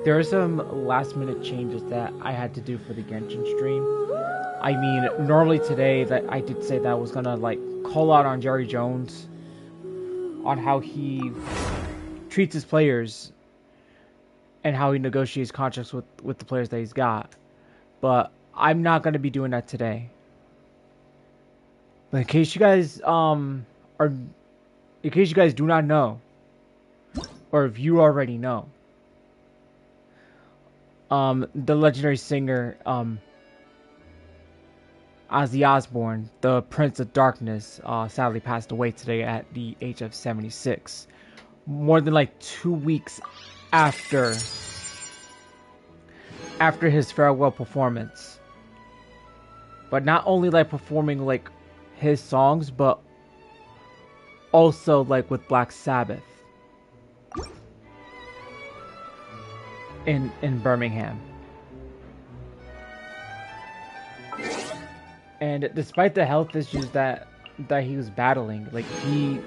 There are some last minute changes that I had to do for the Genshin stream. I mean, normally today that I did say that I was gonna like call out on Jerry Jones on how he treats his players and how he negotiates contracts with the players that he's got. But I'm not gonna be doing that today. But in case you guys in case you guys do not know, or if you already know, the legendary singer Ozzy Osbourne, the Prince of Darkness, sadly passed away today at the age of 76. More than like 2 weeks after his farewell performance. But not only like performing like his songs, but also like with Black Sabbath in Birmingham. And despite the health issues that he was battling, like he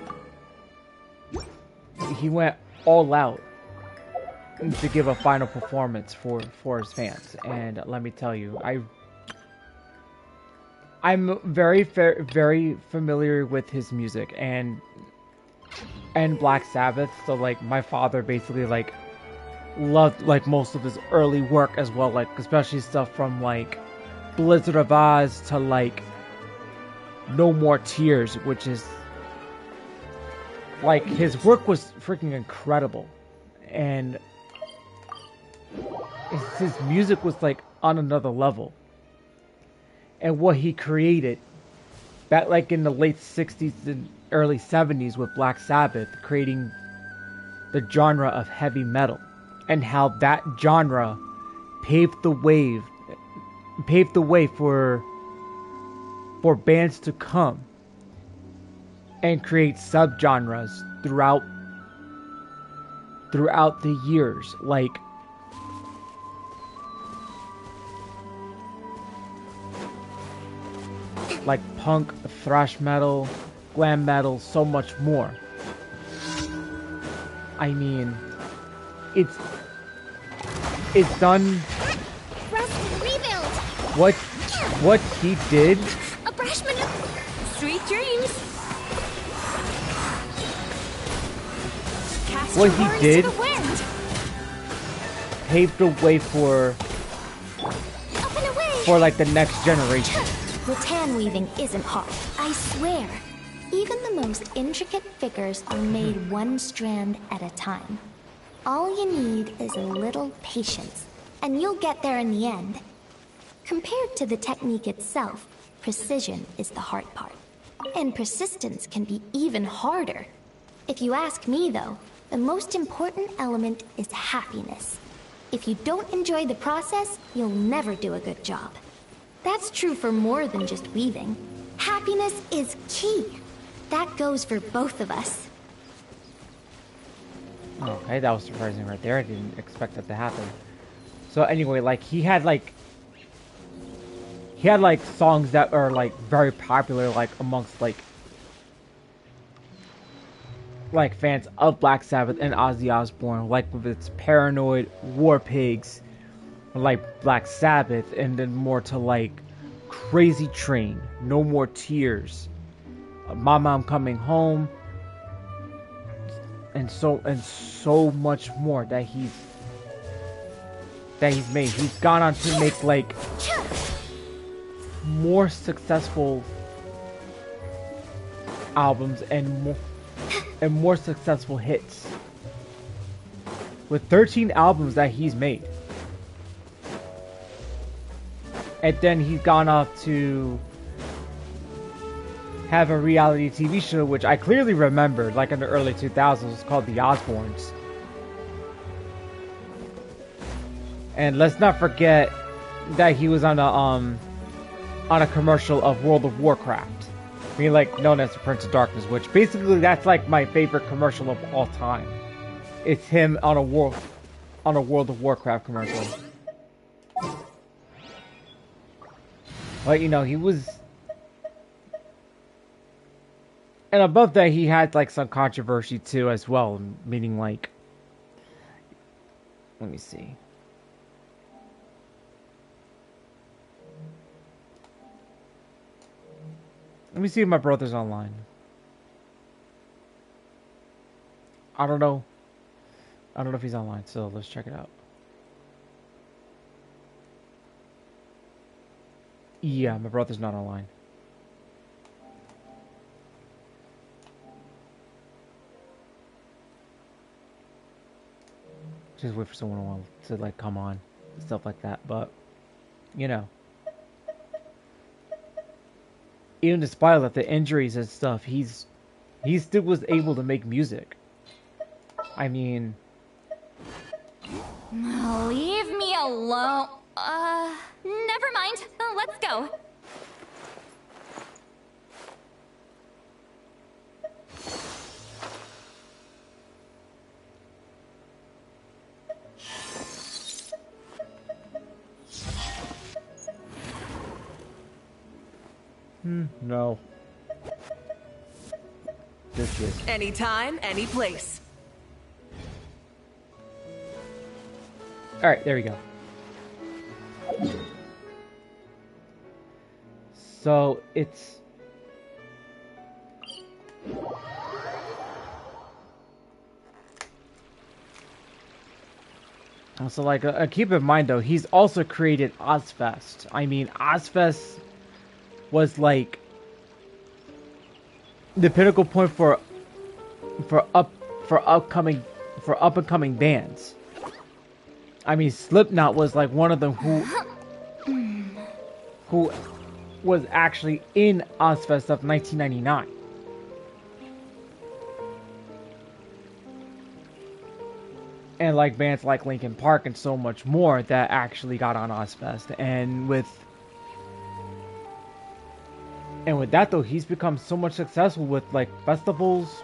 went all out to give a final performance for his fans. And let me tell you, I'm very familiar with his music and Black Sabbath. So like my father basically like loved like most of his early work as well, like especially stuff from like Blizzard of Oz to like No More Tears, which is like his work was freaking incredible, and his music was like on another level. And what he created back like in the late 60s and early 70s with Black Sabbath, creating the genre of heavy metal, and how that genre paved the way for bands to come and create subgenres throughout the years, like punk, thrash metal, glam metal, so much more. I mean, it's done. What he did. Sweet dreams. What he did paved the way for like the next generation. Rattan weaving isn't hard, I swear. Even the most intricate figures are made one strand at a time. All you need is a little patience, and you'll get there in the end. Compared to the technique itself, precision is the hard part. And persistence can be even harder. If you ask me, though, the most important element is happiness. If you don't enjoy the process, you'll never do a good job. That's true for more than just weaving. Happiness is key. That goes for both of us. Okay, that was surprising right there. I didn't expect that to happen. So anyway, like he had like songs that are like very popular like amongst like fans of Black Sabbath and Ozzy Osbourne, like with its Paranoid, War Pigs, like Black Sabbath, and then more to like Crazy Train, No More Tears, Mama I'm Coming Home, and so much more that he's made. He's gone on to make like more successful albums and more successful hits, with 13 albums that he's made. And then he's gone off to have a reality TV show, which I clearly remember, like in the early 2000s, it was called The Osbournes. And let's not forget that he was on a commercial of World of Warcraft. I mean, like, known as the Prince of Darkness, which basically that's like my favorite commercial of all time. It's him on a World of Warcraft commercial. But you know, he was, and above that he had like some controversy too as well, meaning like, let me see. me see if my brother's online. I don't know. I don't know if he's online, so let's check it out. Yeah, my brother's not online. Just wait for someone to like come on and stuff like that, but you know, even despite like the injuries and stuff, he still was able to make music. I mean, Leave me alone. Never mind. Let's go. no. This is Anytime, any place. all right. There we go. So it's so like keep in mind though, he's also created Ozzfest. I mean, Ozzfest was like the pinnacle point for up and coming bands. I mean, Slipknot was like one of them who was actually in Ozzfest of 1999. And like bands like Linkin Park and so much more that actually got on Ozzfest. And with that though, he's become so much successful with like festivals,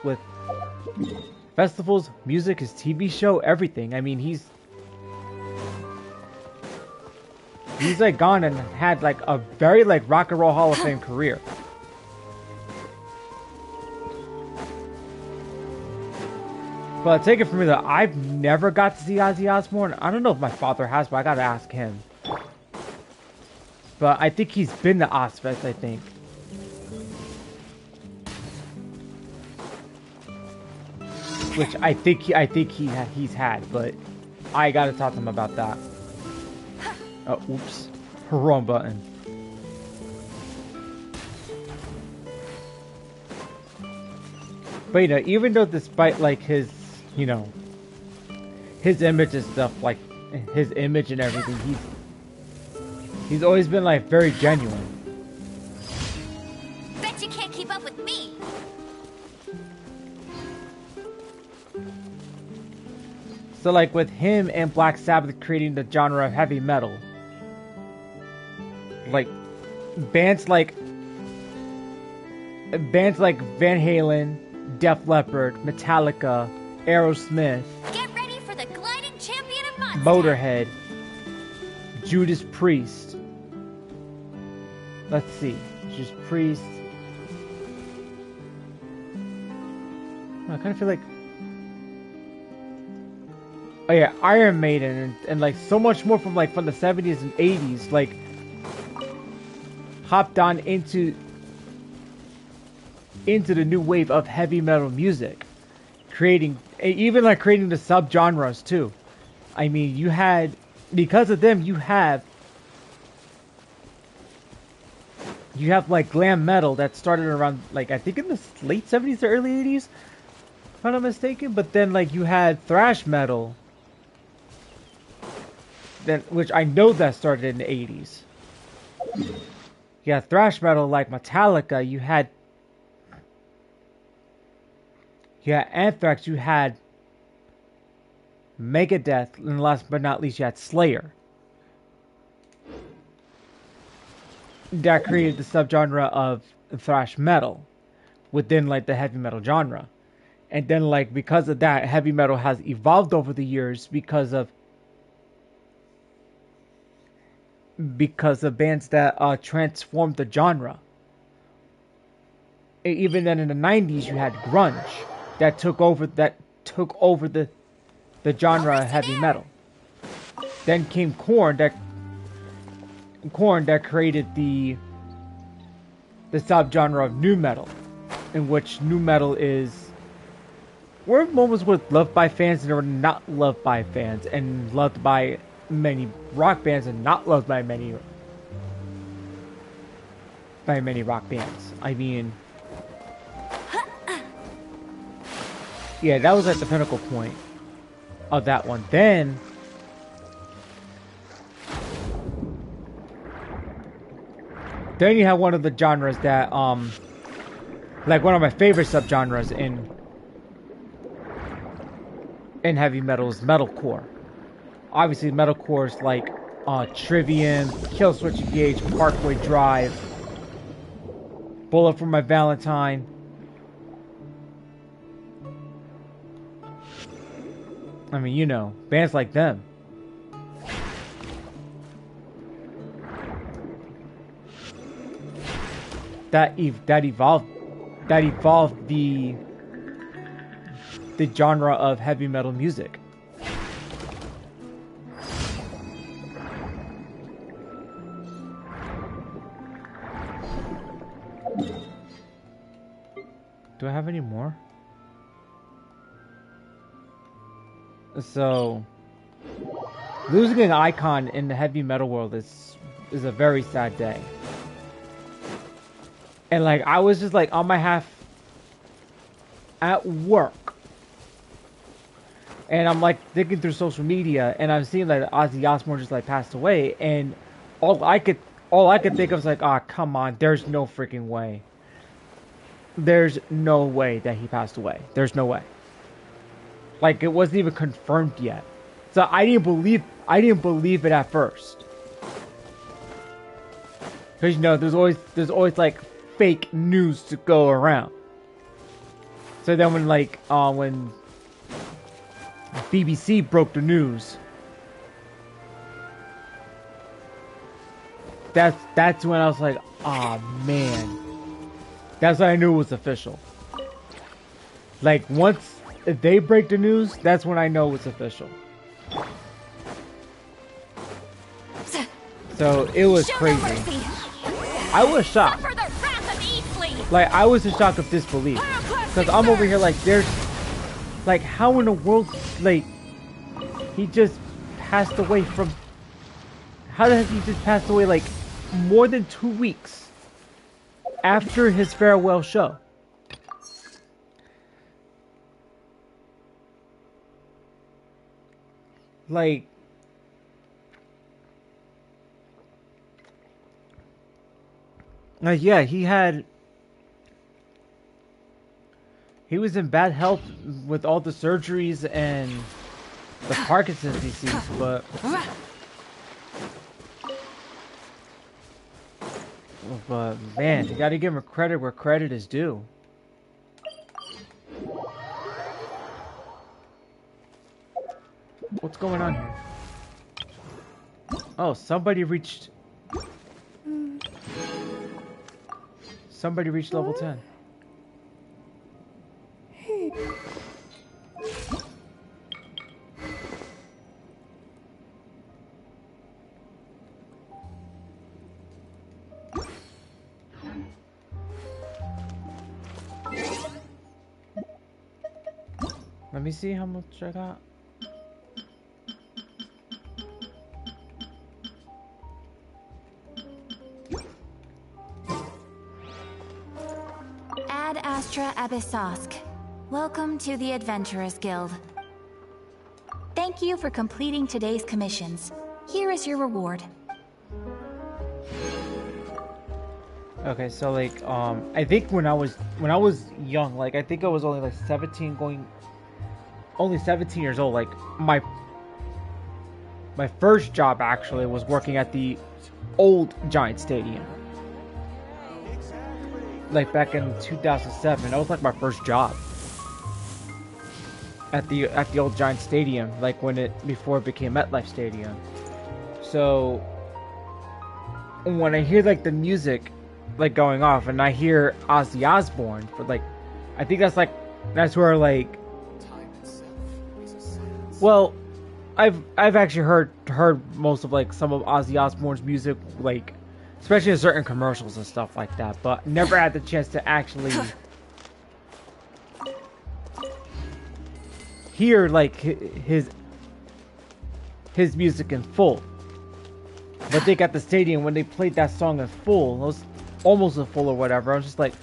music, his TV show, everything. I mean, he's like gone and had like a very like rock and roll Hall of Fame career. But take it from me though, I've never got to see Ozzy Osbourne. I don't know if my father has, but I gotta ask him. But I think he's been to Ozzfest, I think. Which I think he's had, but I gotta talk to him about that. Oh, oops. Wrong button. But you know, even though despite like his, you know, his image and stuff, like his image and everything, he's always been like very genuine. Bet you can't keep up with me. So like with him and Black Sabbath creating the genre of heavy metal, like bands like Van Halen, Def Leppard, Metallica, Aerosmith, Get ready for the gliding champion of monsters. Motorhead, Judas Priest. Let's see, Judas Priest. I kind of feel like, oh yeah, Iron Maiden and like so much more from the 70s and 80s, like hopped on into the new wave of heavy metal music, creating the subgenres too. I mean, because of them you have like glam metal that started around like I think in the late 70s or early 80s, if I'm not mistaken. But then like you had thrash metal, which I know that started in the 80s. You had thrash metal like Metallica, you had Anthrax, you had Megadeth, and last but not least you had Slayer. That created the subgenre of thrash metal within like the heavy metal genre. And then like because of that, heavy metal has evolved over the years because of bands that transformed the genre. Even then in the 90s you had grunge that took over the genre of heavy metal. Then came Korn that created the the subgenre of nu metal, in which nu metal is where moments were loved by fans and were not loved by fans, and loved by many rock bands and not loved by many rock bands. I mean, yeah, that was at the pinnacle point of that one. Then you have one of the genres that like one of my favorite subgenres in heavy metal is metalcore. Obviously metalcore is like Trivium, Killswitch Engage, Parkway Drive, Bullet for My Valentine. I mean, you know, bands like them. That evolved the genre of heavy metal music. Do I have any more? So, losing an icon in the heavy metal world is a very sad day. And like, I was just like on my half at work, and I'm like digging through social media, and I'm seeing that Ozzy Osbourne just like passed away, and all I could think of was like, ah, oh, come on, there's no freaking way. There's no way that he passed away. There's no way. Like, it wasn't even confirmed yet. So I didn't believe it at first. Cause you know, there's always like fake news to go around. So then when when BBC broke the news, that's when I was like, ah, man. That's when I knew it was official. Like, once they break the news, that's when I know it's official. So it was crazy. I was shocked. Like, I was in shock of disbelief. Because I'm over here like, there's... Like, how in the world... Like, he just passed away from... How did he just pass away, like, more than 2 weeks after his farewell show? Like... yeah, he was in bad health with all the surgeries and the Parkinson's disease, but man, you gotta give him credit where credit is due. What's going on here? Oh, somebody reached level 10. Let me see how much I got. Ad Astra Abyssosk. Welcome to the Adventurers Guild. Thank you for completing today's commissions. Here is your reward. Okay, so like I think when I was young, like I think I was only like 17 years old, like my first job actually was working at the old Giant Stadium. Like back in 2007, that was like my first job at the old Giant Stadium, like before it became MetLife Stadium. So when I hear like the music like going off, and I hear Ozzy Osbourne for like, I think that's where like, well, I've actually heard most of like some of Ozzy Osbourne's music like especially in certain commercials and stuff like that, but never had the chance to actually hear like his music in full. But they got the stadium when they played that song in full, it was almost in full or whatever. I was just like,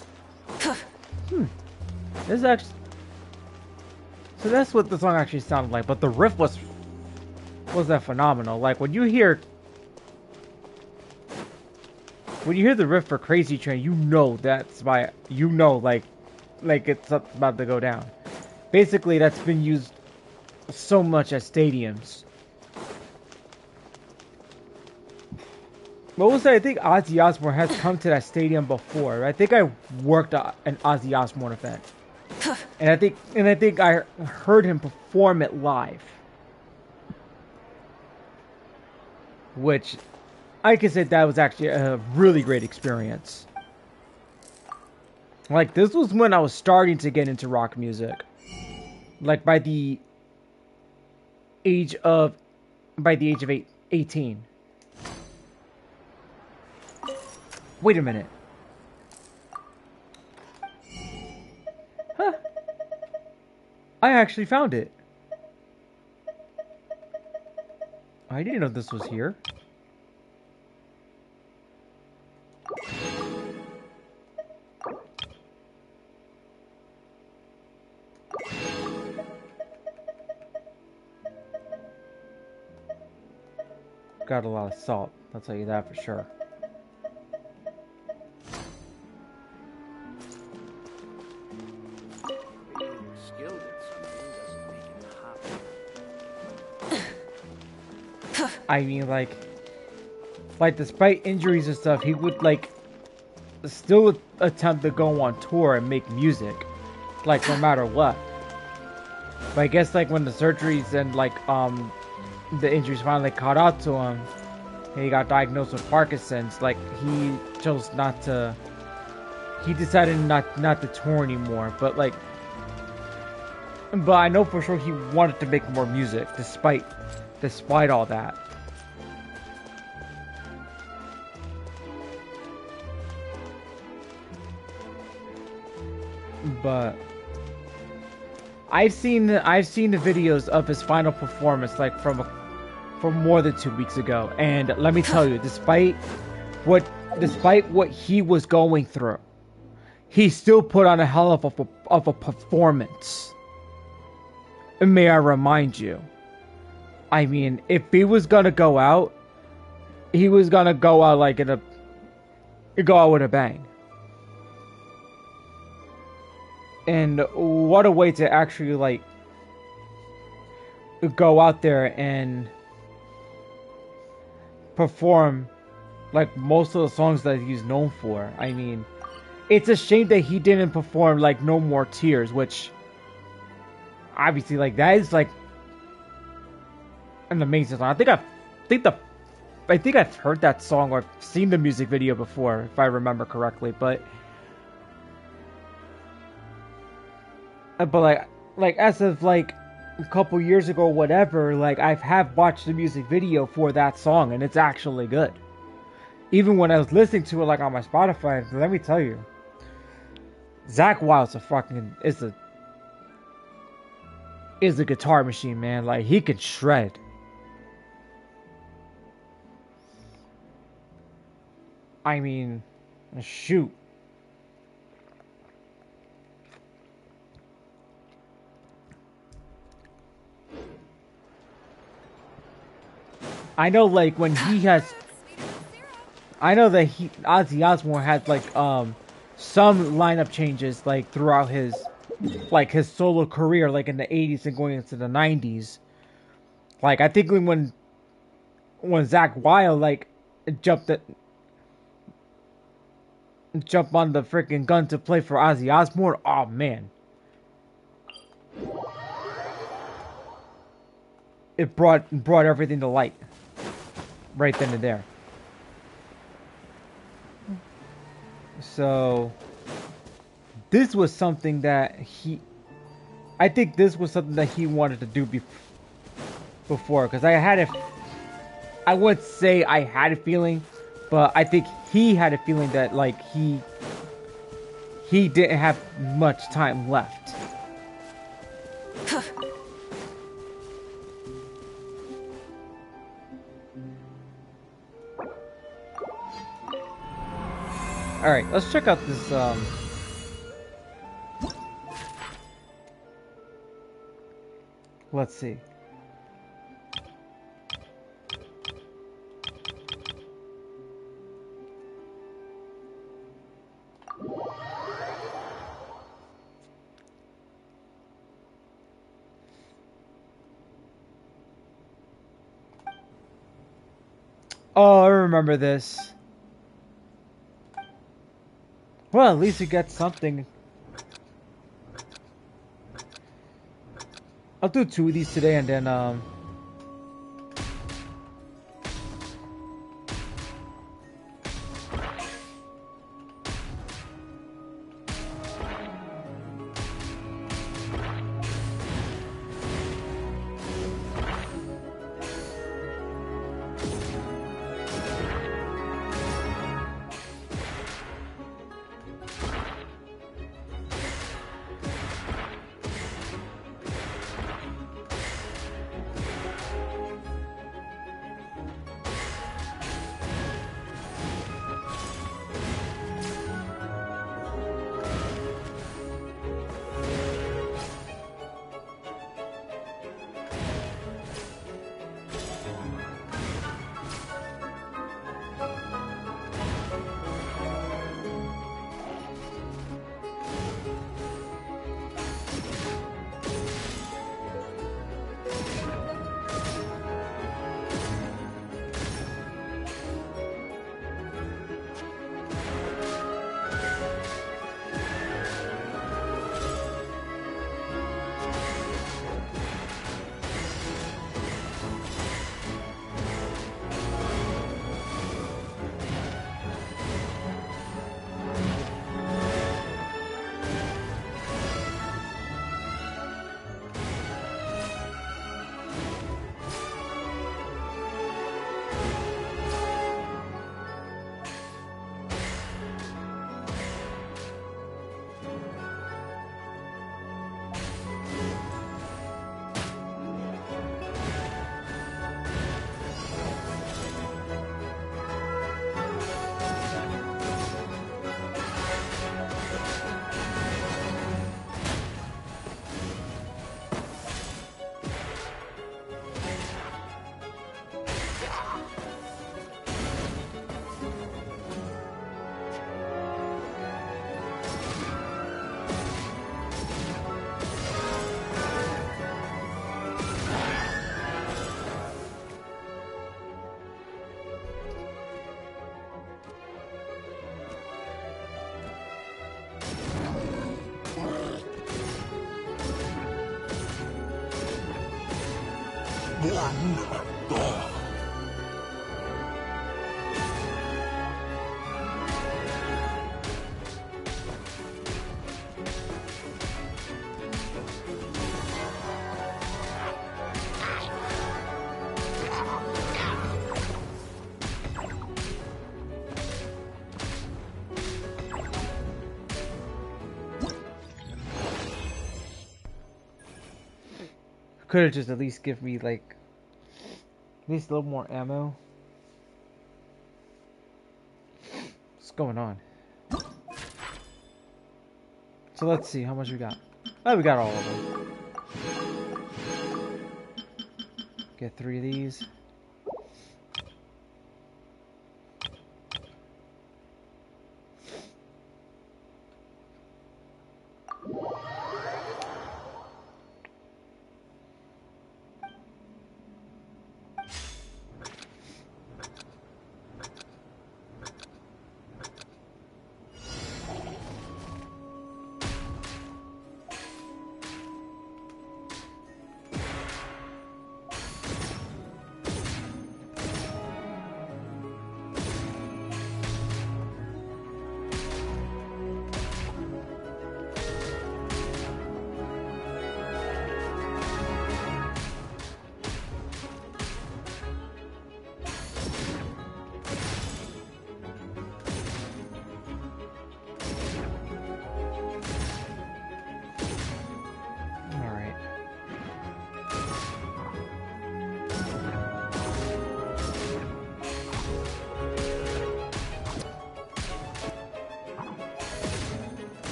this actually. So that's what the song actually sounded like. But the riff was that phenomenal. Like when you hear the riff for Crazy Train, you know that's like it's about to go down. Basically, that's been used so much at stadiums. What was that? I think Ozzy Osbourne has come to that stadium before. I think I worked an Ozzy Osbourne event, and I think I heard him perform it live, which I can say that was actually a really great experience. Like this was when I was starting to get into rock music, like by the age of 18. Wait a minute. Huh. I actually found it. I didn't know this was here. Got a lot of salt, I'll tell you that for sure. I mean, like despite injuries and stuff, he would like still attempt to go on tour and make music, like no matter what. But I guess like when the surgeries and like the injuries finally caught up to him, and he got diagnosed with Parkinson's, like he chose not to. He decided not to tour anymore. But I know for sure he wanted to make more music despite all that. But I've seen the videos of his final performance, like from more than 2 weeks ago, and let me tell you, despite what he was going through, he still put on a hell of a performance. And may I remind you, I mean, if he was gonna go out, he was gonna go out with a bang. And what a way to actually like go out there and perform like most of the songs that he's known for. I mean, it's a shame that he didn't perform like No More Tears, which obviously like that is like an amazing song. I think I've heard that song or seen the music video before, if I remember correctly, but like as of like a couple years ago or whatever, like I have watched the music video for that song and it's actually good. Even when I was listening to it like on my Spotify, let me tell you, Zakk Wylde's is a guitar machine, man. Like he can shred. I mean, shoot. I know, like when he has, I know that Ozzy Osbourne had like some lineup changes like throughout his solo career, like in the 80s and going into the 90s. Like I think when Zakk Wylde like jumped on the freaking gun to play for Ozzy Osbourne, oh man, it brought everything to light right then and there. So this was something that I think this was something that he wanted to do before, because I wouldn't say I had a feeling, But I think he had a feeling that like he didn't have much time left. All right, let's check out this. Let's see. Oh, I remember this. Well, at least you get something. I'll do 2 of these today and then could have just at least give me like at least a little more ammo. What's going on? So let's see how much we got. Oh, we got all of them. Get 3 of these.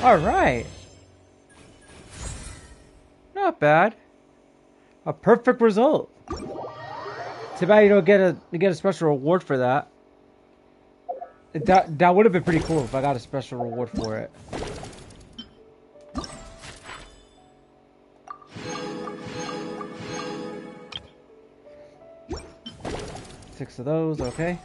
Alright. Not bad. A perfect result. Too bad you don't get a special reward for that. That would have been pretty cool if I got a special reward for it. Six of those, okay.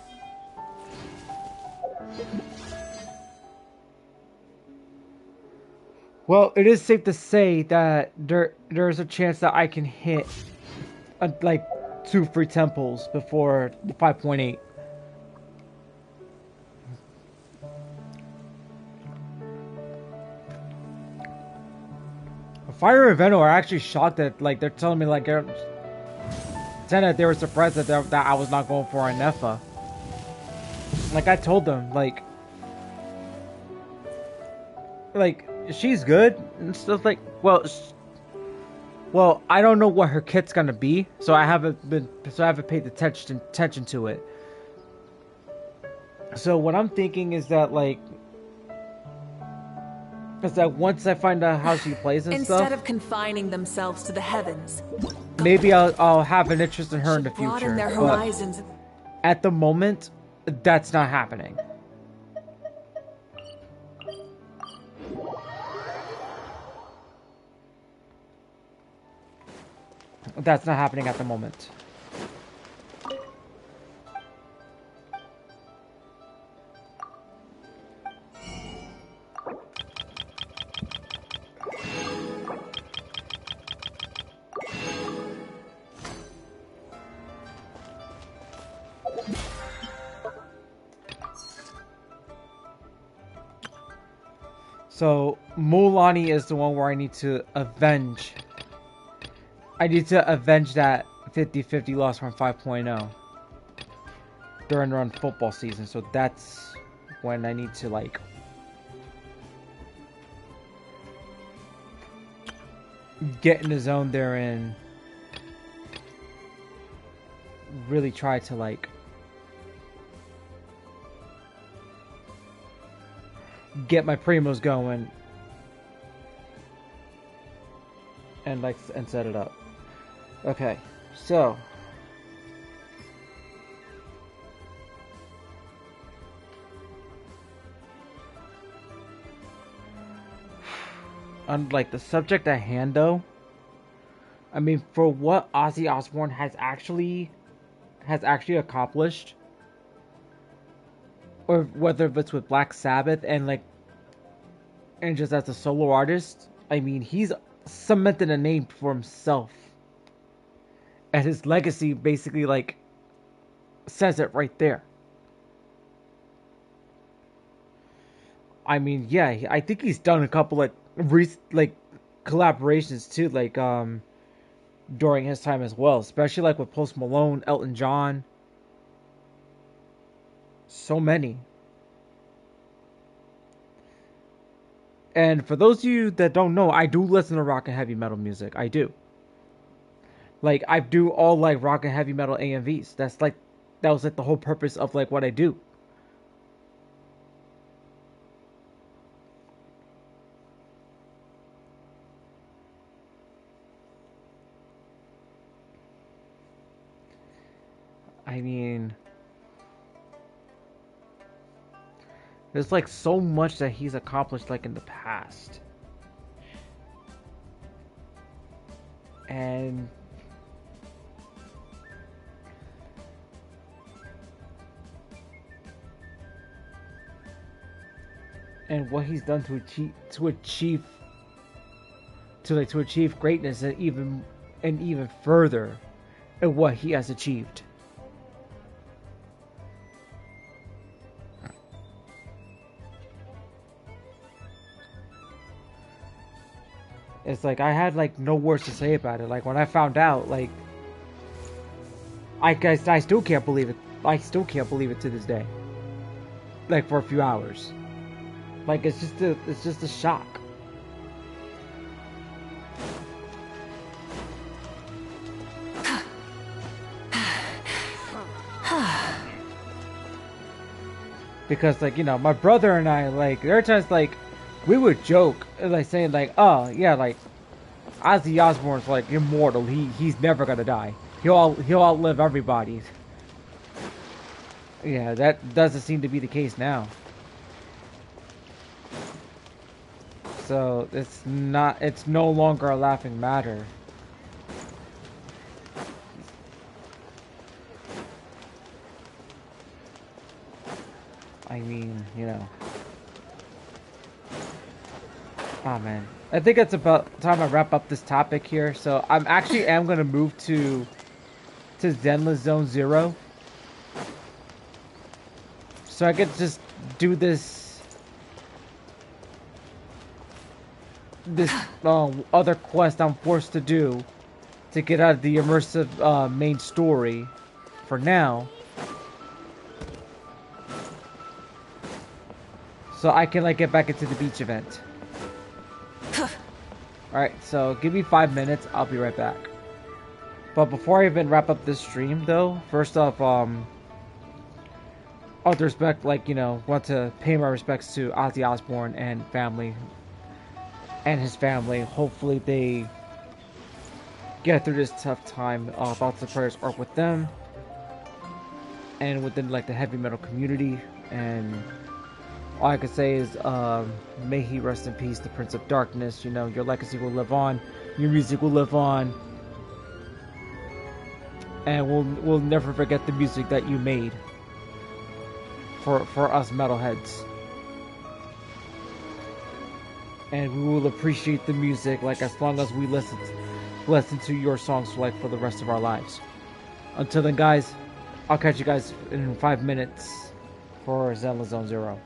Well, it is safe to say that there's a chance that I can hit like 2 free temples before the 5.8. Fire and Venom are actually shocked that, like, they're telling me, like, that they were surprised that I was not going for a Nepha. Like, I told them, like, she's good and stuff, like, well, I don't know what her kit's gonna be, so I haven't paid attention to it. So what I'm thinking is that, like, once I find out how she plays and stuff, instead of confining themselves to the heavens, maybe I'll have an interest in her in the future. Broaden their horizons. At the moment, that's not happening. That's not happening at the moment. So, Mulaney is the one where I need to avenge. I need to avenge that 50-50 loss from 5.0 during run football season. So that's when I need to, like, get in the zone there and really try to, like, get my primos going and, like, and set it up. Okay, so on, like, the subject at hand, though, I mean, for what Ozzy Osbourne has actually accomplished, or whether it's with Black Sabbath and, like, and just as a solo artist, I mean, he's cemented a name for himself. And his legacy basically, like, says it right there. I mean, yeah, I think he's done a couple, like, collaborations too, like, during his time as well, especially, like, with Post Malone, Elton John. So many. And for those of you that don't know, I do listen to rock and heavy metal music. I do. Like, I do all, like, rock and heavy metal AMVs. That was, like, the whole purpose of, like, what I do. I mean, there's, like, so much that he's accomplished, like, in the past. And what he's done to achieve greatness, and even further in what he has achieved. It's like I had, like, no words to say about it. Like, when I found out, like, I still can't believe it. I still can't believe it to this day. Like, for a few hours. Like, it's just a shock. Because, like, you know, my brother and I, like, there are times, like, we would joke, like saying like, oh yeah, like Ozzy Osbourne's like immortal. He's never gonna die. He'll outlive everybody. Yeah, that doesn't seem to be the case now. So it's no longer a laughing matter. I mean, you know. Oh man. I think it's about time I wrap up this topic here. So I'm actually gonna move to Zenless Zone 0. So I could just do this other quest I'm forced to do to get out of the immersive main story for now. So I can like get back into the beach event. Alright, so give me 5 minutes, I'll be right back. But before I even wrap up this stream though, first off, out of respect, like, you know, want to pay my respects to Ozzy Osbourne and family, and his family. Hopefully they get through this tough time. Thoughts and prayers are with them and within like the heavy metal community. And all I can say is, may he rest in peace, the Prince of Darkness. You know, your legacy will live on, your music will live on, and we'll never forget the music that you made for us metalheads. And we will appreciate the music like as long as we listen to your songs like for the rest of our lives. Until then guys, I'll catch you guys in 5 minutes for Zenless Zone 0.